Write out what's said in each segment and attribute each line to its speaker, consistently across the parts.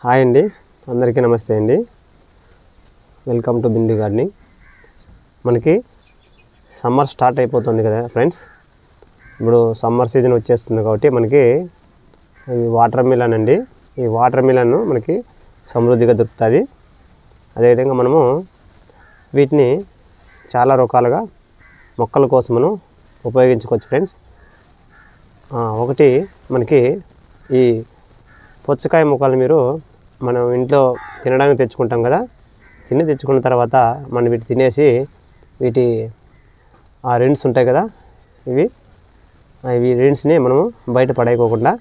Speaker 1: Hi అండి, అందరికీ నమస్తే అండి. Welcome to Bindu gardening. మనకి సమ్మర్ స్టార్ట్ అయిపోతుంది కదా ఫ్రెండ్స్. ఇప్పుడు సమ్మర్ సీజన్ వచ్చేస్తుంది కాబట్టి మనకి ఈ వాటర్ మిలన్ అండి. ఈ వాటర్ మిలన్ మనకి సమృద్ధిగా దొరుకుతుంది. అదేవిధంగా మనము వీటిని చాలా రకాలుగా మొక్కల కోసం మనం ఉపయోగించుకోవచ్చు ఫ్రెండ్స్. ఒకటి మనకి ఈ పుచ్చకాయ మొక్కలు మీరు మనం ఇంట్లో తినడానికి తెచ్చుకుంటాం కదా. తెచ్చుకున్న తర్వాత మనం వీటి తినేసి వీటి ఆ రిండ్స్ ఉంటాయి కదా, ఇవి రిండ్స్ని మనము బయట పడేయకోకుండా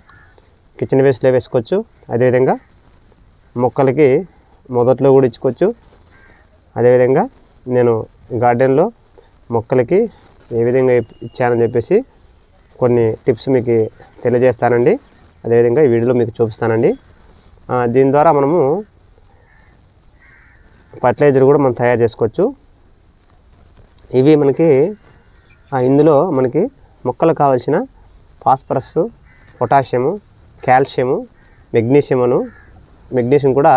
Speaker 1: కిచెన్ వేస్ట్లో వేసుకోవచ్చు. అదేవిధంగా మొక్కలకి మొదట్లో కూడా ఇచ్చుకోవచ్చు. అదేవిధంగా నేను గార్డెన్లో మొక్కలకి ఏ విధంగా ఇచ్చానని చెప్పేసి కొన్ని టిప్స్ మీకు తెలియజేస్తానండి. అదేవిధంగా ఈ వీడియోలో మీకు చూపిస్తానండి. దీని ద్వారా మనము ఫర్టిలైజర్ కూడా మనం తయారు చేసుకోవచ్చు. ఇవి మనకి ఇందులో మనకి మొక్కలకు కావాల్సిన ఫాస్ఫరస్, పొటాషియము, కాల్షియము, మెగ్నీషియం కూడా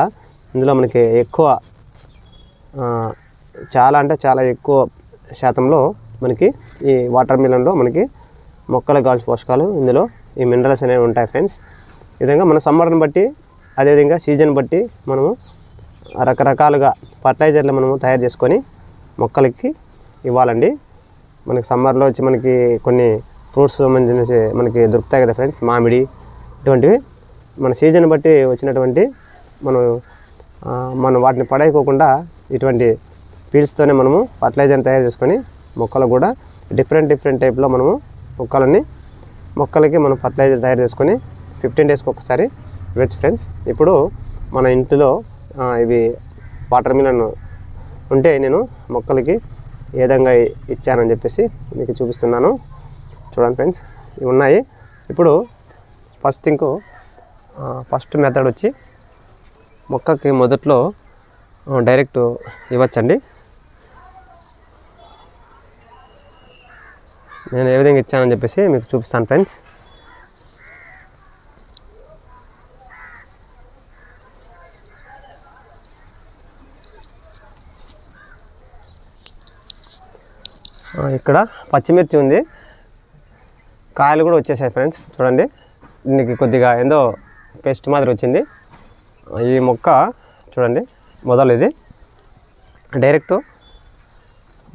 Speaker 1: ఇందులో మనకి ఎక్కువ చాలా ఎక్కువ శాతంలో మనకి ఈ వాటర్ మిలన్లో మనకి మొక్కలకు కావాల్సిన పోషకాలు ఇందులో ఈ మినరల్స్ అనేవి ఉంటాయి ఫ్రెండ్స్. ఈ విధంగా మన సమ్మర్ని బట్టి అదేవిధంగా సీజన్ బట్టి మనము రకరకాలుగా ఫర్టిలైజర్లు మనము తయారు చేసుకొని మొక్కలకి ఇవ్వాలండి. మనకి సమ్మర్లో వచ్చి మనకి కొన్ని ఫ్రూట్స్ మనకి దొరుకుతాయి కదా ఫ్రెండ్స్, మామిడి ఇటువంటివి. మన సీజన్ బట్టి వచ్చినటువంటి మనం వాటిని పడేయకోకుండా ఇటువంటి పీల్స్తోనే మనము ఫర్టిలైజర్ని తయారు చేసుకొని మొక్కలకు కూడా డిఫరెంట్ టైప్లో మనము మొక్కలకి మనం ఫర్టిలైజర్ తయారు చేసుకొని 15 డేస్కి ఒకసారి ఇవ్వచ్చు ఫ్రెండ్స్. ఇప్పుడు మన ఇంటిలో ఇవి వాటర్ మిలన్ ఉంటే నేను మొక్కలకి ఏ విధంగా ఇచ్చానని చెప్పేసి మీకు చూపిస్తున్నాను. చూడండి ఫ్రెండ్స్, ఇవి ఉన్నాయి. ఇప్పుడు ఫస్ట్ మెథడ్ వచ్చి మొక్కకి మొదట్లో డైరెక్ట్ ఇవ్వచ్చండి. నేను ఏ విధంగా ఇచ్చానని చెప్పేసి మీకు చూపిస్తాను ఫ్రెండ్స్. ఇక్కడ పచ్చిమిర్చి ఉంది, కాయలు కూడా వచ్చేసాయి ఫ్రెండ్స్. చూడండి, దీనికి కొద్దిగా ఏదో పేస్ట్ మాదిరి వచ్చింది. ఈ మొక్క చూడండి, మొదలు ఇది డైరెక్ట్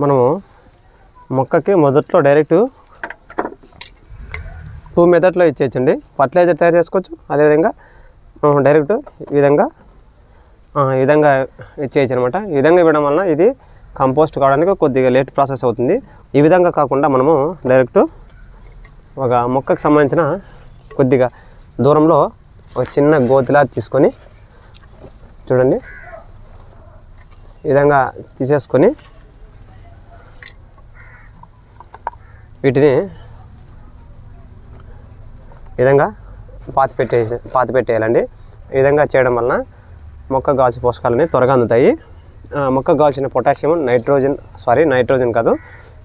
Speaker 1: మనము మొక్కకి మొదట్లో డైరెక్ట్ 2 మెథడ్లో ఇచ్చేయచ్చండి. ఫర్టిలైజర్ తయారు చేసుకోవచ్చు, అదేవిధంగా డైరెక్ట్ ఈ విధంగా ఇచ్చేయచ్చు అనమాట. ఈ విధంగా ఇవ్వడం వలన ఇది కంపోస్ట్ కావడానికి కొద్దిగా లేట్ ప్రాసెస్ అవుతుంది. ఈ విధంగా కాకుండా మనము డైరెక్ట్ ఒక మొక్కకు సంబంధించిన కొద్దిగా దూరంలో ఒక చిన్న గోతిలా తీసుకొని చూడండి, ఈ విధంగా తీసేసుకొని వీటిని ఈ విధంగా పాతి పెట్టేయాలండి. ఈ విధంగా చేయడం వలన మొక్కకు కావాల్సిన పోషకాలని త్వరగా అందుతాయి. మొక్కకు కావాల్సిన పొటాషియం, నైట్రోజన్ కాదు,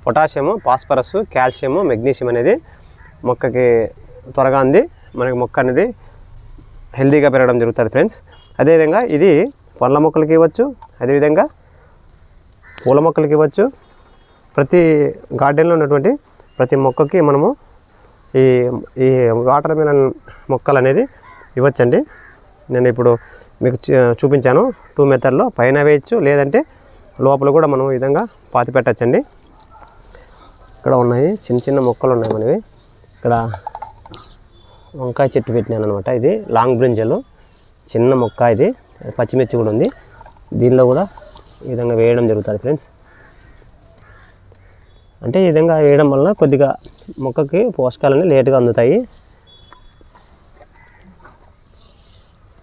Speaker 1: పొటాషియము, ఫాస్ఫరస్, కాల్షియము, మెగ్నీషియం అనేది మొక్కకి త్వరగా అంది మనకి మొక్క అనేది హెల్తీగా పెరగడం జరుగుతుంది ఫ్రెండ్స్. అదేవిధంగా ఇది పండ్ల మొక్కలకి ఇవ్వచ్చు, అదేవిధంగా పూల మొక్కలకి ఇవ్వచ్చు. ప్రతి గార్డెన్లో ఉన్నటువంటి ప్రతి మొక్కకి మనము ఈ వాటర్ మిలన్ మొక్కలు అనేది ఇవ్వచ్చండి. నేను ఇప్పుడు మీకు చూపించాను 2 మెథడ్లో. పైన వేయచ్చు, లేదంటే లోపల కూడా మనం ఈ విధంగా పాతి పెట్టచ్చండి. ఇక్కడ ఉన్నాయి చిన్న మొక్కలు ఉన్నాయి మనవి. ఇక్కడ వంకాయ చెట్టు పెట్టినాను అనమాట. ఇది లాంగ్ బ్రింజల్ చిన్న మొక్క, ఇది పచ్చిమిర్చి కూడా ఉంది. దీనిలో కూడా ఈ విధంగా వేయడం జరుగుతుంది ఫ్రెండ్స్. అంటే ఈ విధంగా వేయడం వలన కొద్దిగా మొక్కకి పోషకాలన్నీ లేటుగా అందుతాయి.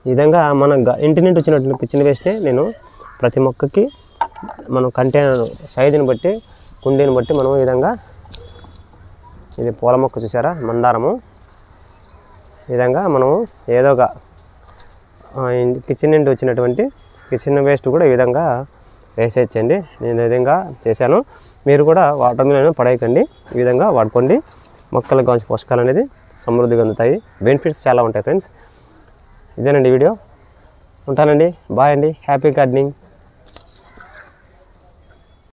Speaker 1: ఈ విధంగా మన ఇంటి నుండి వచ్చినటువంటి కిచెన్ వేస్ట్ని నేను ప్రతి మొక్కకి మనం కంటైనర్ సైజుని బట్టి, కుండీని బట్టి మనం ఈ విధంగా, ఇది పూల మొక్క చూసారా, మందారము, ఈ విధంగా మనము ఏదో ఒక కిచెన్ నుండి వచ్చినటువంటి కిచెన్ వేస్ట్ కూడా ఈ విధంగా వేసేయచ్చండి. నేను ఈ విధంగా చేశాను. మీరు కూడా వాటర్ మిలన్ పడేయకండి, ఈ విధంగా వాడుకోండి. మొక్కలకు కావాల్సిన పోషకాలు అనేది సమృద్ధిగా అందుతాయి. బెనిఫిట్స్ చాలా ఉంటాయి ఫ్రెండ్స్. ఇదేనండి వీడియో. ఉంటానండి. బాయ్ అండి. Happy gardening.